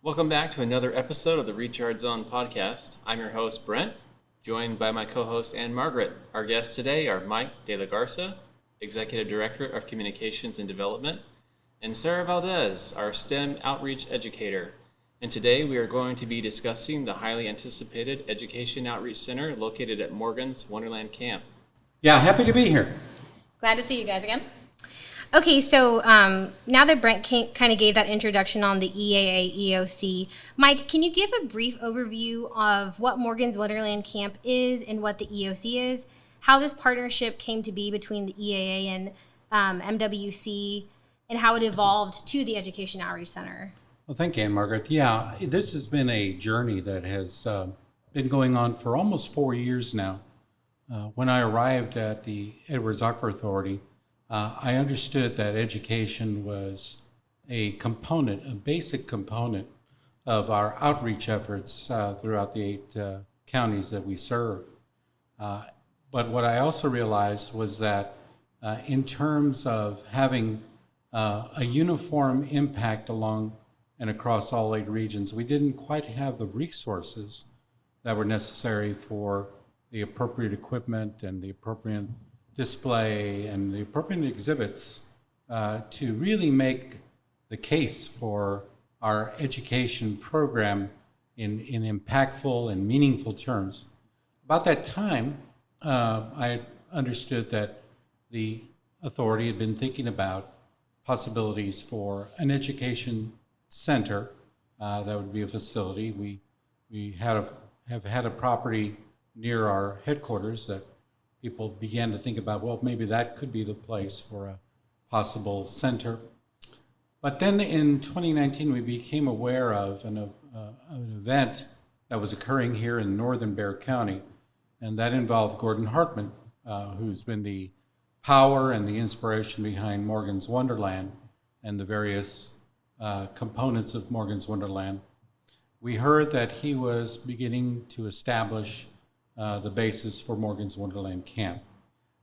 Welcome back to another episode of the Recharge Zone podcast. I'm your host, Brent, joined by my co-host, Ann-Margaret. Our guests today are Mike De La Garza, Executive Director of Communications and Development, and Sarah Valdez, our STEM Outreach Educator. And today we are going to be discussing the highly anticipated Education Outreach Center located at Morgan's Wonderland Camp. Yeah, happy to be here. Glad to see you guys again. Okay, so now that Brent kind of gave that introduction on the EAA EOC, Mike, can you give a brief overview of what Morgan's Wonderland Camp is and what the EOC is, how this partnership came to be between the EAA and MWC, and how it evolved to the Education Outreach Center? Well, thank you, Ann-Margaret. Yeah, this has been a journey that has been going on for almost 4 years now. When I arrived at the Edwards-Aquifer Authority, I understood that education was a basic component of our outreach efforts throughout the 8 counties that we serve. But what I also realized was that in terms of having a uniform impact along and across all 8 regions, we didn't quite have the resources that were necessary for the appropriate equipment and the appropriate display and the appropriate exhibits to really make the case for our education program in impactful and meaningful terms. About that time, I understood that the authority had been thinking about possibilities for an education center that would be a facility. We have had a property near our headquarters that people began to think about, well, maybe that could be the place for a possible center. But then in 2019, we became aware of an event that was occurring here in northern Bexar County, and that involved Gordon Hartman, who's been the power and the inspiration behind Morgan's Wonderland and the various components of Morgan's Wonderland. We heard that he was beginning to establish the basis for Morgan's Wonderland Camp.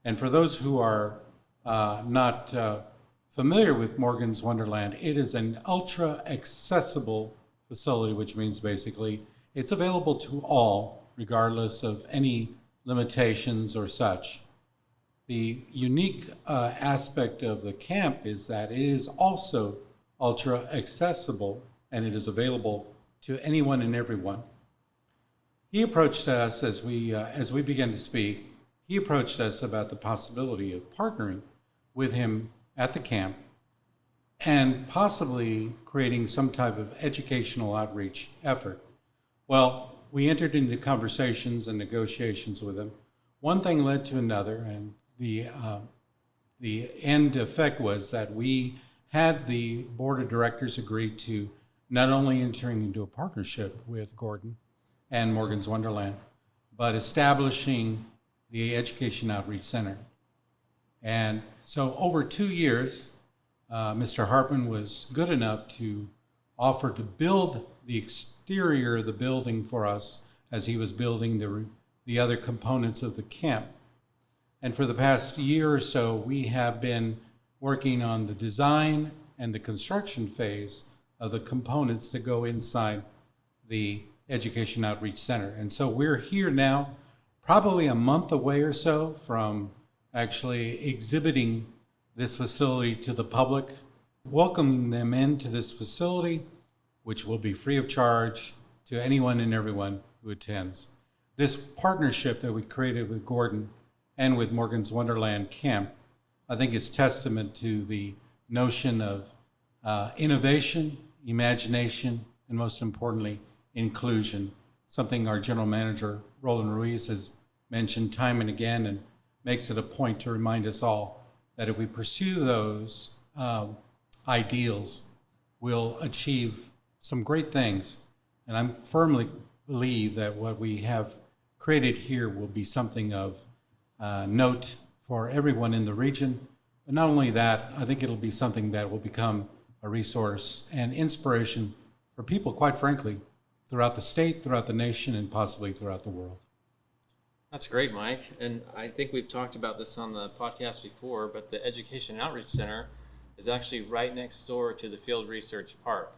And for those who are not familiar with Morgan's Wonderland, it is an ultra-accessible facility, which means basically it's available to all, regardless of any limitations or such. The unique aspect of the camp is that it is also ultra-accessible, and it is available to anyone and everyone. He approached us as we began to speak. He approached us about the possibility of partnering with him at the camp and possibly creating some type of educational outreach effort. Well, we entered into conversations and negotiations with him. One thing led to another, and the end effect was that we had the board of directors agree to not only entering into a partnership with Gordon and Morgan's Wonderland, but establishing the Education Outreach Center. And so over 2 years, Mr. Hartman was good enough to offer to build the exterior of the building for us as he was building the other components of the camp. And for the past year or so, we have been working on the design and the construction phase of the components that go inside the Education Outreach Center. And so we're here now, probably a month away or so from actually exhibiting this facility to the public, welcoming them into this facility, which will be free of charge to anyone and everyone who attends. This partnership that we created with Gordon and with Morgan's Wonderland Camp, I think is testament to the notion of innovation, imagination, and most importantly, inclusion, something our general manager, Roland Ruiz, has mentioned time and again and makes it a point to remind us all that if we pursue those ideals, we'll achieve some great things. And I firmly believe that what we have created here will be something of note for everyone in the region. But not only that, I think it'll be something that will become a resource and inspiration for people, quite frankly, throughout the state, throughout the nation, and possibly throughout the world. That's great, Mike. And I think we've talked about this on the podcast before, but the Education Outreach Center is actually right next door to the Field Research Park.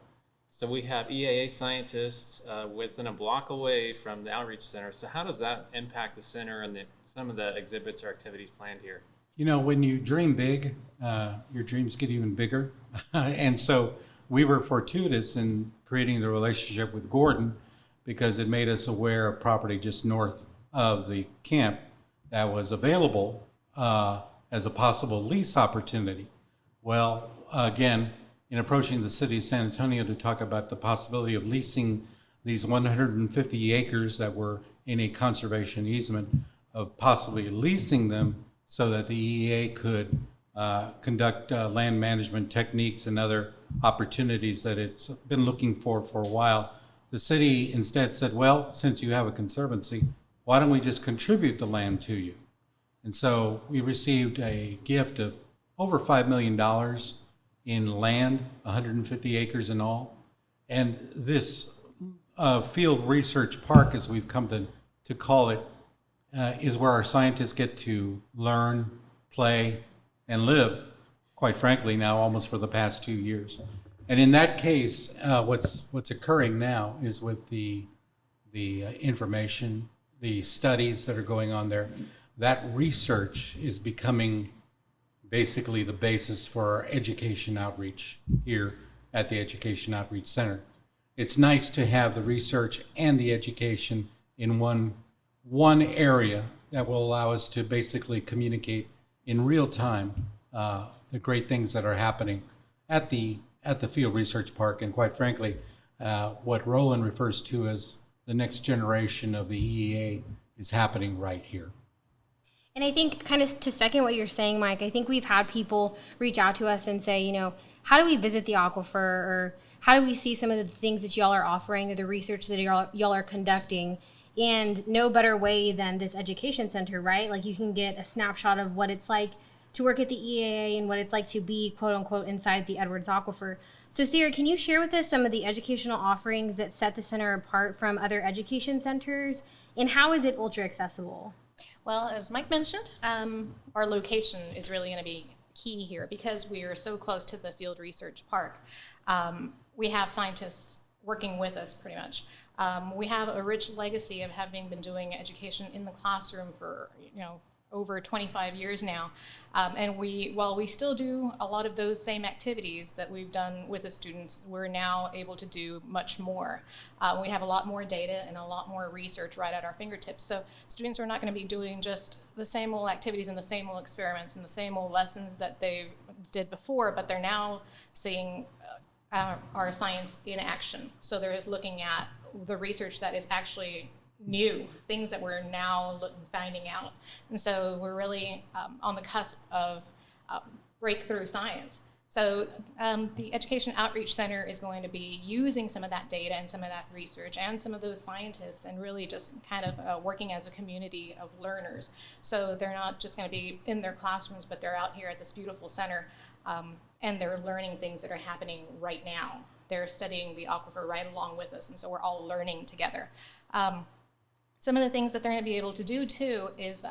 So we have EAA scientists within a block away from the Outreach Center. So how does that impact the center and some of the exhibits or activities planned here? You know, when you dream big, your dreams get even bigger. And so we were fortuitous in creating the relationship with Gordon because it made us aware of property just north of the camp that was available as a possible lease opportunity. Well, again, in approaching the city of San Antonio to talk about the possibility of leasing these 150 acres that were in a conservation easement, of possibly leasing them so that the EEA could conduct land management techniques and other opportunities that it's been looking for a while. The city instead said, well, since you have a conservancy, why don't we just contribute the land to you? And so we received a gift of over $5 million in land, 150 acres in all. And this field research park, as we've come to call it, is where our scientists get to learn, play, and live, quite frankly, now almost for the past 2 years. And in that case, what's occurring now is with the information, the studies that are going on there, that research is becoming basically the basis for our education outreach here at the Education Outreach Center. It's nice to have the research and the education in one area that will allow us to basically communicate in real time the great things that are happening at the Field Research Park, and quite frankly, what Roland refers to as the next generation of the EEA is happening right here. And I think, kind of to second what you're saying, Mike, I think we've had people reach out to us and say, you know, how do we visit the aquifer, or how do we see some of the things that y'all are offering or the research that y'all are conducting? And no better way than this education center, right? Like, you can get a snapshot of what it's like to work at the EAA and what it's like to be, quote unquote, inside the Edwards Aquifer. So Sarah, can you share with us some of the educational offerings that set the center apart from other education centers, and how is it ultra accessible? Well, as Mike mentioned, our location is really going to be key here because we are so close to the Field Research Park. We have scientists working with us pretty much. We have a rich legacy of having been doing education in the classroom for, over 25 years now. And while we still do a lot of those same activities that we've done with the students, we're now able to do much more. We have a lot more data and a lot more research right at our fingertips. So students are not going to be doing just the same old activities and the same old experiments and the same old lessons that they did before, but they're now seeing our science in action. So they're looking at the research that is actually new, things that we're now finding out. And so we're really on the cusp of breakthrough science. So the Education Outreach Center is going to be using some of that data and some of that research and some of those scientists and really just kind of working as a community of learners. So they're not just going to be in their classrooms, but they're out here at this beautiful center and they're learning things that are happening right now. They're studying the aquifer right along with us, and so we're all learning together. Some of the things that they're going to be able to do, too, is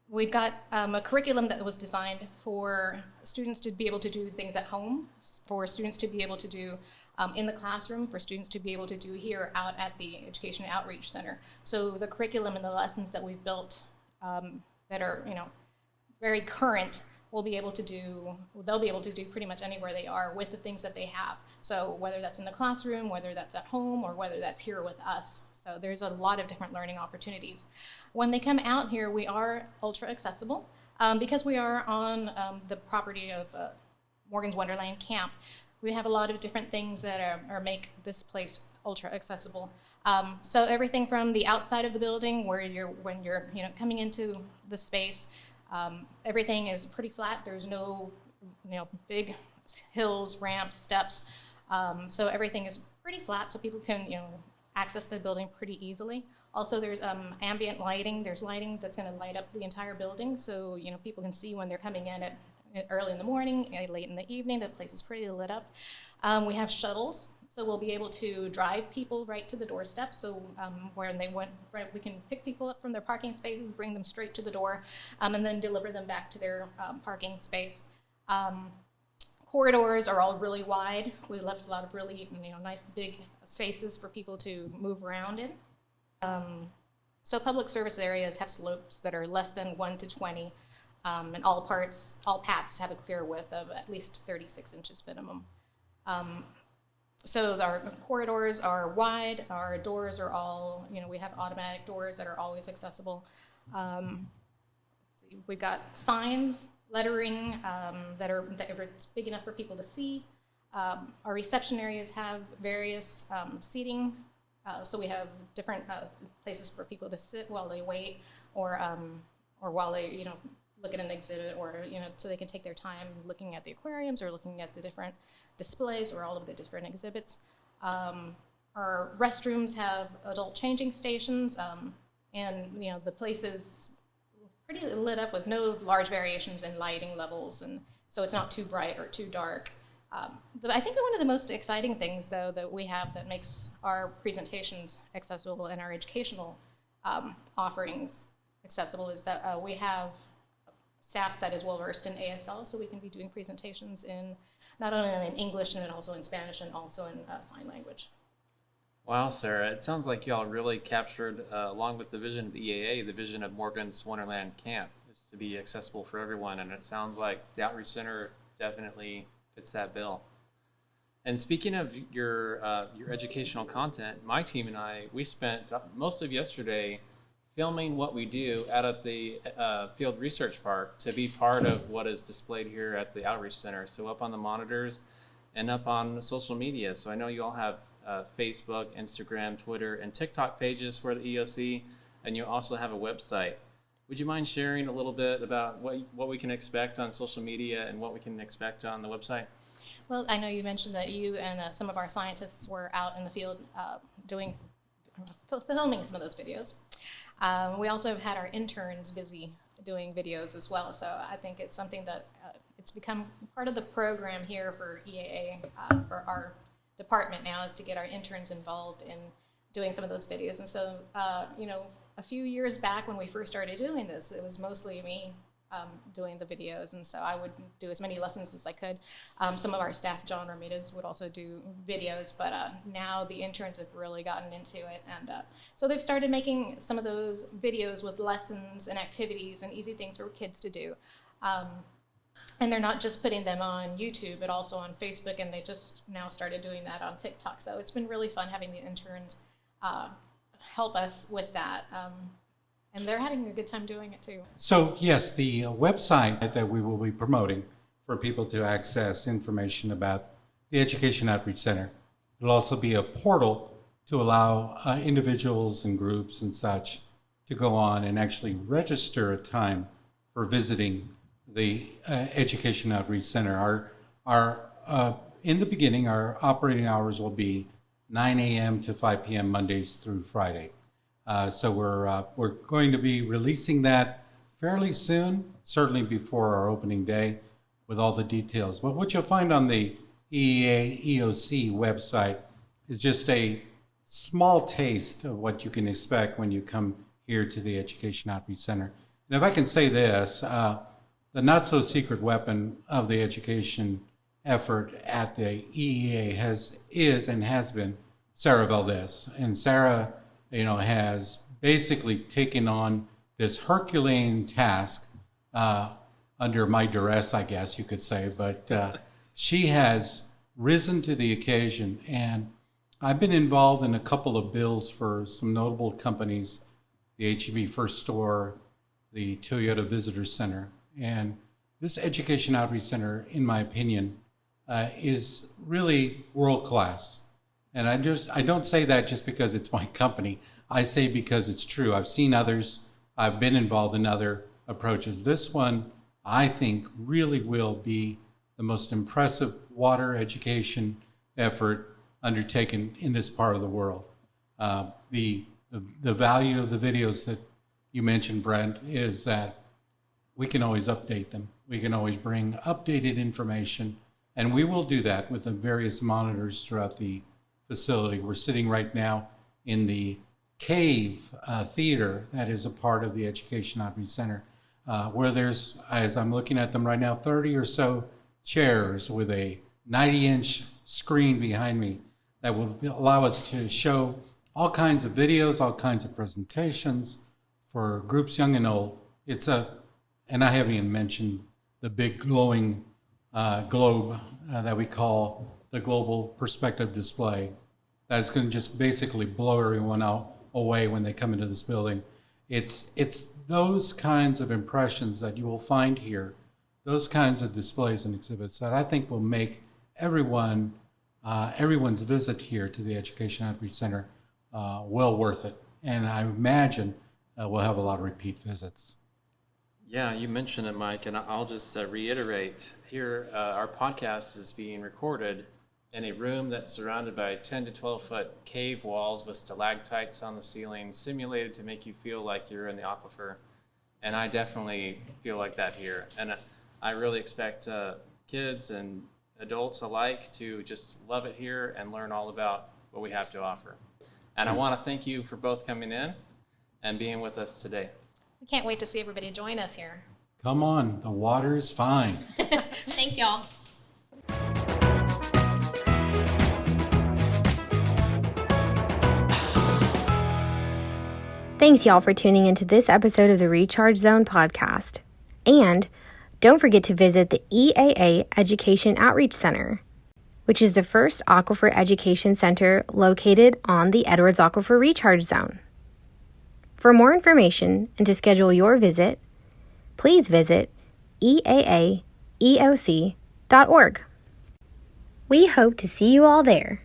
we've got a curriculum that was designed for students to be able to do things at home, for students to be able to do in the classroom, for students to be able to do here out at the Education Outreach Center. So the curriculum and the lessons that we've built that are, very current, they'll be able to do pretty much anywhere they are with the things that they have. So whether that's in the classroom, whether that's at home, or whether that's here with us. So there's a lot of different learning opportunities. When they come out here, we are ultra accessible because we are on the property of Morgan's Wonderland camp. We have a lot of different things that make this place ultra accessible. So everything from the outside of the building, when you're coming into the space, everything is pretty flat. There's no big hills, ramps, steps. So everything is pretty flat, so people can access the building pretty easily. Also, there's ambient lighting. There's lighting that's going to light up the entire building, so people can see when they're coming in at early in the morning, late in the evening. The place is pretty lit up. We have shuttles, so we'll be able to drive people right to the doorstep. So we can pick people up from their parking spaces, bring them straight to the door, and then deliver them back to their parking space. corridors are all really wide. We left a lot of really nice big spaces for people to move around in. So public service areas have slopes that are less than 1 to 20, and all paths have a clear width of at least 36 inches minimum. So our corridors are wide, our doors are all, we have automatic doors that are always accessible. We've got signs, lettering that it's big enough for people to see. Our reception areas have various seating. So we have different places for people to sit while they wait, or while they look at an exhibit, or so they can take their time looking at the aquariums or looking at the different displays or all of the different exhibits. Our restrooms have adult changing stations, and the place is pretty lit up with no large variations in lighting levels, and so it's not too bright or too dark. I think one of the most exciting things, though, that we have that makes our presentations accessible and our educational offerings accessible is that we have staff that is well-versed in ASL, so we can be doing presentations in not only in English and also in Spanish and also in sign language. Wow, Sarah, it sounds like y'all really captured, along with the vision of the EAA, the vision of Morgan's Wonderland Camp, is to be accessible for everyone, and it sounds like the Outreach Center definitely fits that bill. And speaking of your educational content, my team and I, we spent most of yesterday filming what we do out at the Field Research Park to be part of what is displayed here at the Outreach Center. So up on the monitors and up on social media. So I know you all have Facebook, Instagram, Twitter, and TikTok pages for the EOC, and you also have a website. Would you mind sharing a little bit about what we can expect on social media and what we can expect on the website? Well, I know you mentioned that you and some of our scientists were out in the field filming some of those videos. We also have had our interns busy doing videos as well, so I think it's something that it's become part of the program here for EAA, for our department now, is to get our interns involved in doing some of those videos. And so, a few years back when we first started doing this, it was mostly me doing the videos, and so I would do as many lessons as I could. Some of our staff, John Ramirez, would also do videos, but now the interns have really gotten into it, and so they've started making some of those videos with lessons and activities and easy things for kids to do. And they're not just putting them on YouTube, but also on Facebook, and they just now started doing that on TikTok. So it's been really fun having the interns help us with that. And they're having a good time doing it too. So yes, the website that we will be promoting for people to access information about the Education Outreach Center. It'll also be a portal to allow individuals and groups and such to go on and actually register a time for visiting the Education Outreach Center. In the beginning, our operating hours will be 9 a.m. to 5 p.m. Mondays through Friday. So we're going to be releasing that fairly soon, certainly before our opening day, with all the details. But what you'll find on the EAA EOC website is just a small taste of what you can expect when you come here to the Education Outreach Center. And if I can say this, the not-so-secret weapon of the education effort at the EEA is and has been Sarah Valdez. And Sarah, has basically taken on this Herculean task under my duress, I guess you could say. But she has risen to the occasion, and I've been involved in a couple of bills for some notable companies, the H-E-B First Store, the Toyota Visitor Center. And this Education Outreach Center, in my opinion, is really world class. And I don't say that just because it's my company. I say because it's true. I've seen others. I've been involved in other approaches. This one, I think, really will be the most impressive water education effort undertaken in this part of the world. The value of the videos that you mentioned, Brent, is that we can always update them. We can always bring updated information, and we will do that with the various monitors throughout the facility. We're sitting right now in the cave theater that is a part of the Education Outreach Center, where there's, as I'm looking at them right now, 30 or so chairs with a 90-inch screen behind me that will allow us to show all kinds of videos, all kinds of presentations for groups young and old. And I haven't even mentioned the big glowing globe that we call the Global Perspective Display. That's going to just basically blow everyone away when they come into this building. It's those kinds of impressions that you will find here, those kinds of displays and exhibits that I think will make everyone's visit here to the Education Outreach Center well worth it. And I imagine we'll have a lot of repeat visits. Yeah, you mentioned it, Mike, and I'll just reiterate here, our podcast is being recorded in a room that's surrounded by 10 to 12 foot cave walls with stalactites on the ceiling, simulated to make you feel like you're in the Aquifer. And I definitely feel like that here. And I really expect kids and adults alike to just love it here and learn all about what we have to offer. And I want to thank you for both coming in and being with us today. We can't wait to see everybody join us here. Come on, the water is fine. Thanks, y'all. Thanks, y'all, for tuning into this episode of the Recharge Zone podcast. And don't forget to visit the EAA Education Outreach Center, which is the first Aquifer Education Center located on the Edwards Aquifer Recharge Zone. For more information and to schedule your visit, please visit EAA EOC.org. We hope to see you all there.